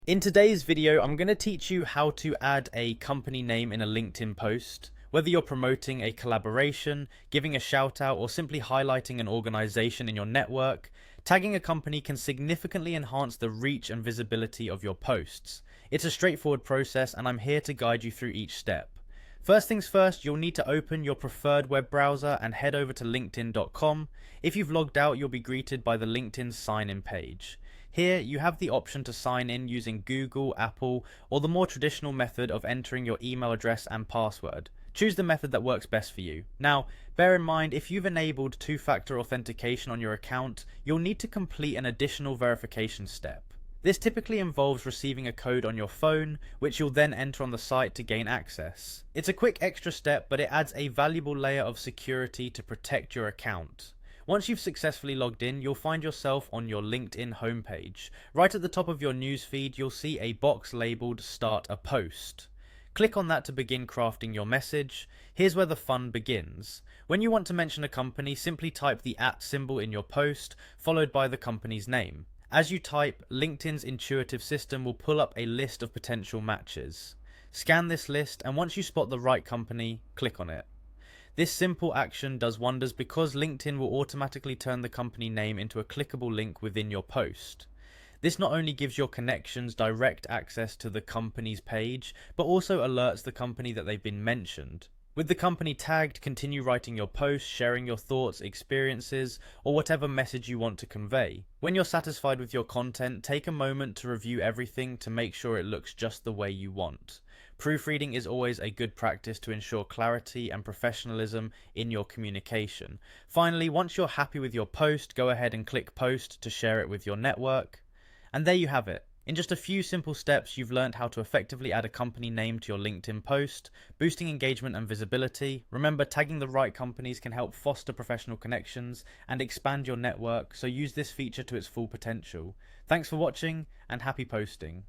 In today's video, I'm going to teach you how to add a company name in a LinkedIn post. Whether you're promoting a collaboration, giving a shout out, or simply highlighting an organization in your network, tagging a company can significantly enhance the reach and visibility of your posts. It's a straightforward process, and I'm here to guide you through each step. First things first, you'll need to open your preferred web browser and head over to linkedin.com. If you've logged out, you'll be greeted by the LinkedIn sign-in page. Here, you have the option to sign in using Google, Apple, or the more traditional method of entering your email address and password. Choose the method that works best for you. Now, bear in mind, if you've enabled two-factor authentication on your account, you'll need to complete an additional verification step. This typically involves receiving a code on your phone, which you'll then enter on the site to gain access. It's a quick extra step, but it adds a valuable layer of security to protect your account. Once you've successfully logged in, you'll find yourself on your LinkedIn homepage. Right at the top of your newsfeed, you'll see a box labeled Start a Post. Click on that to begin crafting your message. Here's where the fun begins. When you want to mention a company, simply type the @ symbol in your post, followed by the company's name. As you type, LinkedIn's intuitive system will pull up a list of potential matches. Scan this list, and once you spot the right company, click on it. This simple action does wonders because LinkedIn will automatically turn the company name into a clickable link within your post. This not only gives your connections direct access to the company's page, but also alerts the company that they've been mentioned. With the company tagged, continue writing your post, sharing your thoughts, experiences, or whatever message you want to convey. When you're satisfied with your content, take a moment to review everything to make sure it looks just the way you want. Proofreading is always a good practice to ensure clarity and professionalism in your communication. Finally, once you're happy with your post, go ahead and click post to share it with your network. And there you have it. In just a few simple steps, you've learned how to effectively add a company name to your LinkedIn post, boosting engagement and visibility. Remember, tagging the right companies can help foster professional connections and expand your network, so use this feature to its full potential. Thanks for watching, and happy posting.